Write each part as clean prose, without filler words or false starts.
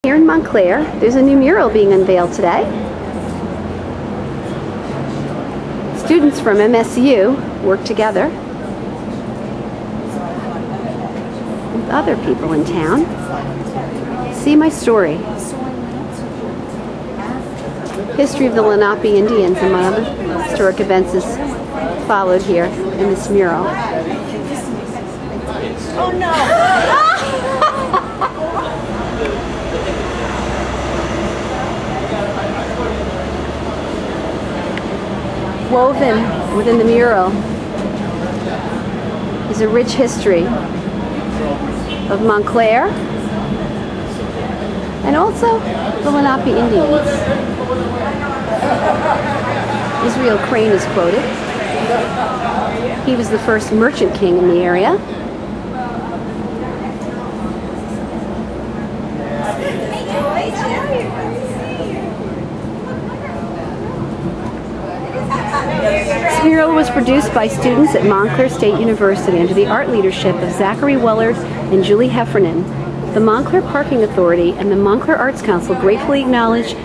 Here in Montclair, there's a new mural being unveiled today. Students from MSU work together with other people in town. See my story. History of the Lenape Indians, among other historic events, is followed here in this mural. Oh no! Woven within the mural is a rich history of Montclair and also the Lenape Indians. Israel Crane is quoted. He was the first merchant king in the area. This mural was produced by students at Montclair State University under the art leadership of Zachary Wellard and Julie Heffernan. The Montclair Parking Authority and the Montclair Arts Council gratefully acknowledge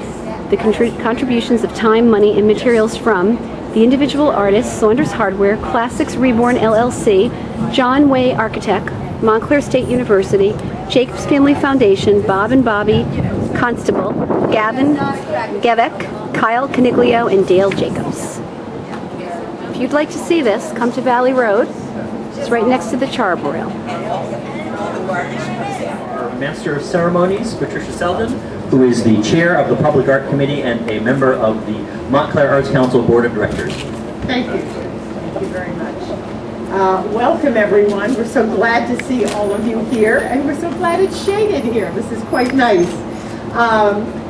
the contributions of time, money, and materials from the individual artists, Saunders Hardware, Classics Reborn LLC, John Way Architect, Montclair State University, Jacobs Family Foundation, Bob and Bobby Constable, Gavin Gevek, Kyle Caniglio, and Dale Jacobs. If you'd like to see this, come to Valley Road. It's right next to the Charbroil. Our Master of Ceremonies, Patricia Selden, who is the chair of the Public Art Committee and a member of the Montclair Arts Council Board of Directors. Thank you. Thank you very much. Welcome everyone. We're so glad to see all of you here, and we're so glad it's shaded here. This is quite nice.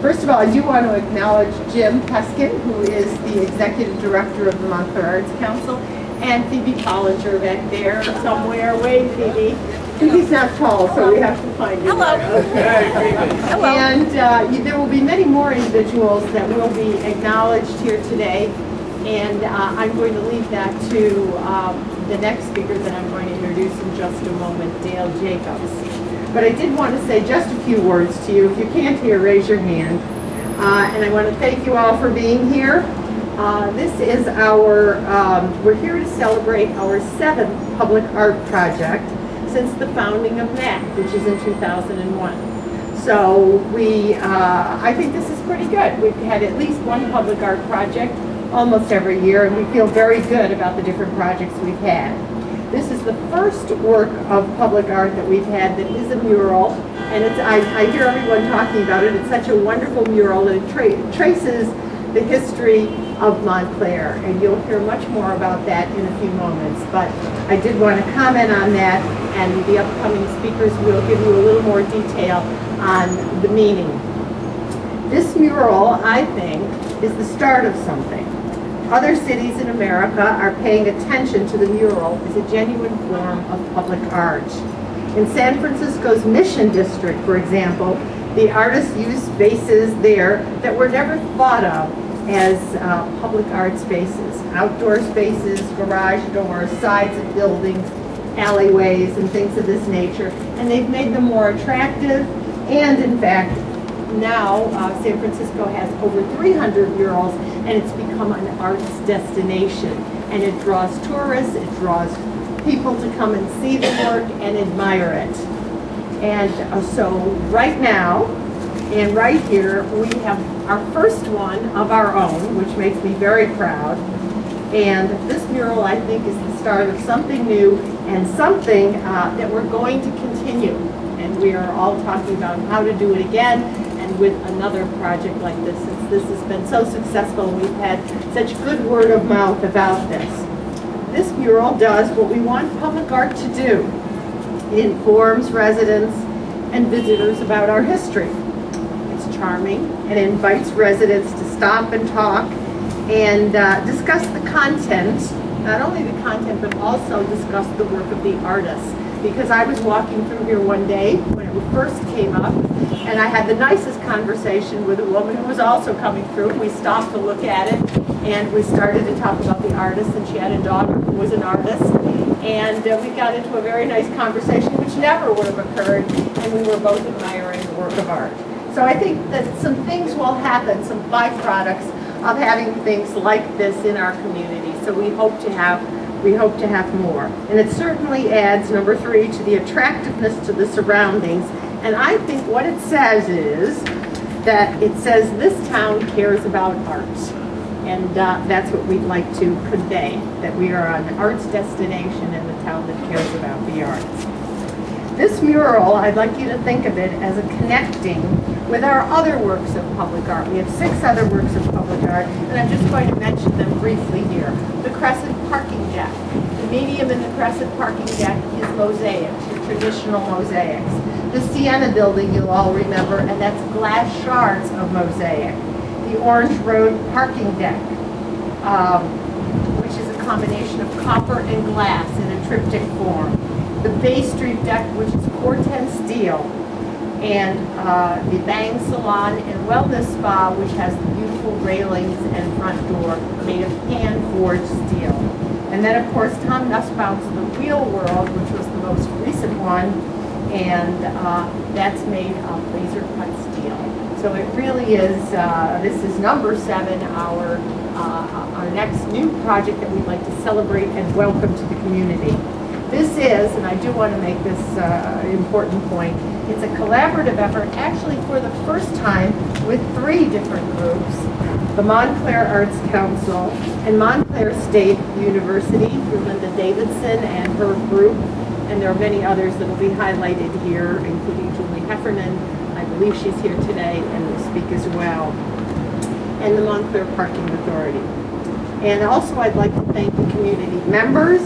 First of all, I do want to acknowledge Jim Peskin, who is the Executive Director of the Montclair Arts Council, and Phoebe Collinger back there somewhere. Wait, Phoebe. Phoebe's not tall, so we have to find you. Hello. Okay. Hello. And there will be many more individuals that will be acknowledged here today, and I'm going to leave that to the next speaker that I'm going to introduce in just a moment, Dale Jacobs. But I did want to say just a few words to you. If you can't hear, raise your hand. And I want to thank you all for being here. This is our, we're here to celebrate our 7th public art project since the founding of MAC, which is in 2001. So I think this is pretty good. We've had at least one public art project almost every year, and we feel very good about the different projects we've had. This is the first work of public art that we've had that is a mural, and it's, I hear everyone talking about it. It's such a wonderful mural, and it traces the history of Montclair, and you'll hear much more about that in a few moments. But I did want to comment on that, and the upcoming speakers will give you a little more detail on the meaning. This mural, I think, is the start of something. Other cities in America are paying attention to the mural as a genuine form of public art. In San Francisco's Mission District, for example, the artists use spaces there that were never thought of as public art spaces. Outdoor spaces, garage doors, sides of buildings, alleyways, and things of this nature. And they've made them more attractive, and in fact, now San Francisco has over 300 murals, and it's become an arts destination. And it draws tourists, it draws people to come and see the work and admire it. And so right now, and right here, we have our first one of our own, which makes me very proud. And this mural, I think, is the start of something new and something that we're going to continue. And we are all talking about how to do it again, and with another project like this, since this has been so successful, we've had such good word of mouth about this. This mural does what we want public art to do. It informs residents and visitors about our history. It's charming and invites residents to stop and talk and discuss the content, not only the content, but also discuss the work of the artists. Because I was walking through here one day when it first came up, and I had the nicest conversation with a woman who was also coming through. We stopped to look at it, and we started to talk about the artist, and she had a daughter who was an artist. And we got into a very nice conversation, which never would have occurred, and we were both admiring the work of art. So I think that some things will happen, some byproducts of having things like this in our community. So we hope to have more. And it certainly adds, number 3, to the attractiveness to the surroundings. And I think what it says is that it says this town cares about arts. And that's what we'd like to convey, that we are an arts destination in the town that cares about the arts. This mural, I'd like you to think of it as a connecting with our other works of public art. We have 6 other works of public art, and I'm just going to mention them briefly here. The Crescent Parking Deck. The medium in the Crescent Parking Deck is mosaics, your traditional mosaics. The Sienna building you'll all remember, and that's glass shards of mosaic. The Orange Road Parking Deck, which is a combination of copper and glass in a triptych form. The Bay Street deck, which is Corten steel, and the Bang Salon and Wellness Spa, which has the beautiful railings and front door made of hand-forged steel. And then, of course, Tom Nussbaum's The Wheel World, which was the most recent one, and that's made of laser-cut steel. So it really is, this is number 7, our next new project that we'd like to celebrate and welcome to the community. This is, and I do want to make this important point, it's a collaborative effort, actually for the first time, with 3 different groups. The Montclair Arts Council and Montclair State University through Linda Davidson and her group, and there are many others that will be highlighted here, including Julie Heffernan. I believe she's here today and will speak as well. And the Montclair Parking Authority. And also I'd like to thank the community members,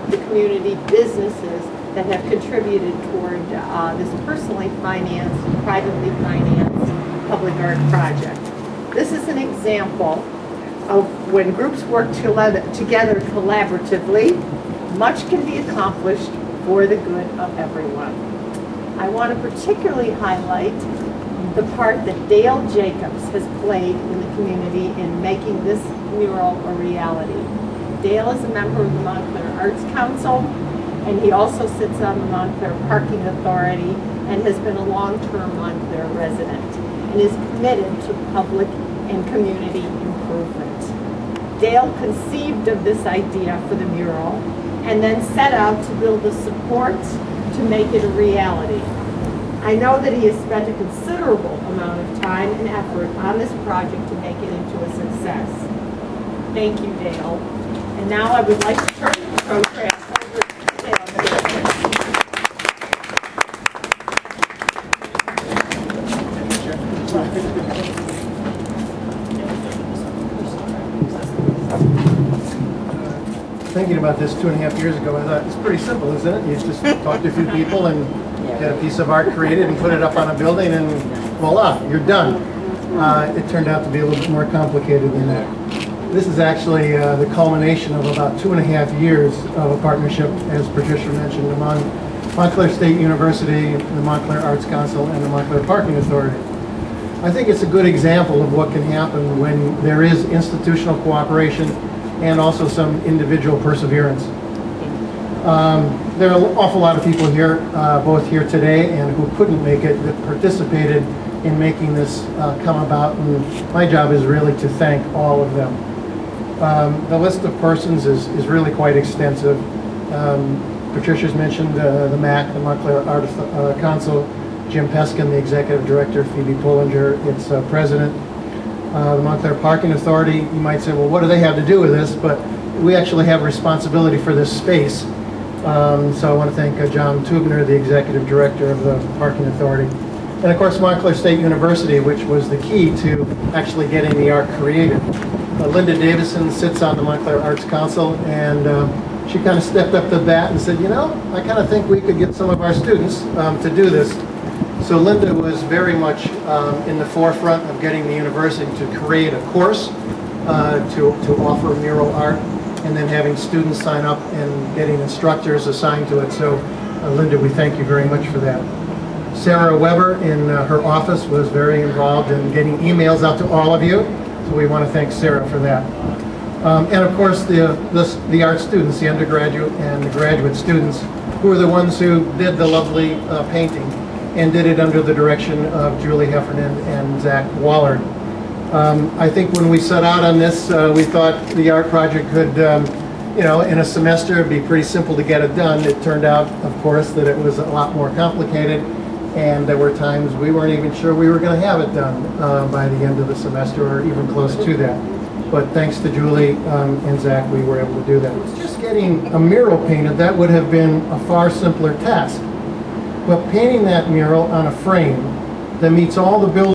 the community businesses that have contributed toward this personally financed, privately financed public art project. This is an example of when groups work together collaboratively, much can be accomplished for the good of everyone. I want to particularly highlight the part that Dale Jacobs has played in the community in making this mural a reality. Dale is a member of the Montclair Arts Council, and he also sits on the Montclair Parking Authority and has been a long-term Montclair resident and is committed to public and community improvement. Dale conceived of this idea for the mural and then set out to build the support to make it a reality. I know that he has spent a considerable amount of time and effort on this project to make it into a success. Thank you, Dale. And now I would like to turn the program over to Dale. Thinking about this 2.5 years ago, I thought it's pretty simple, isn't it? You just talk to a few people and get a piece of art created and put it up on a building and voila, you're done. It turned out to be a little bit more complicated than that. This is actually the culmination of about 2.5 years of a partnership, as Patricia mentioned, among Montclair State University, the Montclair Arts Council, and the Montclair Parking Authority. I think it's a good example of what can happen when there is institutional cooperation and also some individual perseverance. There are an awful lot of people here, both here today and who couldn't make it, that participated in making this come about, and my job is really to thank all of them. The list of persons is really quite extensive. Patricia's mentioned the MAC, the Montclair Art Council, Jim Peskin, the Executive Director, Phoebe Pullinger, its President. The Montclair Parking Authority, you might say, well, what do they have to do with this? But we actually have responsibility for this space. So I want to thank John Tubner, the Executive Director of the Parking Authority. And of course, Montclair State University, which was the key to actually getting the art created. Linda Davison sits on the Montclair Arts Council, and she kind of stepped up to the bat and said, you know, I kind of think we could get some of our students to do this. So Linda was very much in the forefront of getting the university to create a course to offer mural art, and then having students sign up and getting instructors assigned to it. So Linda, we thank you very much for that. Sarah Weber in her office was very involved in getting emails out to all of you. So we want to thank Sarah for that. And of course the art students, the undergraduate and the graduate students, who are the ones who did the lovely painting. and did it under the direction of Julie Heffernan and Zach Wallard. I think when we set out on this, we thought the art project could, you know, in a semester it'd be pretty simple to get it done. It turned out, of course, that it was a lot more complicated, and there were times we weren't even sure we were going to have it done by the end of the semester or even close to that. But thanks to Julie and Zach, we were able to do that. It was just getting a mural painted. That would have been a far simpler task. But painting that mural on a frame that meets all the building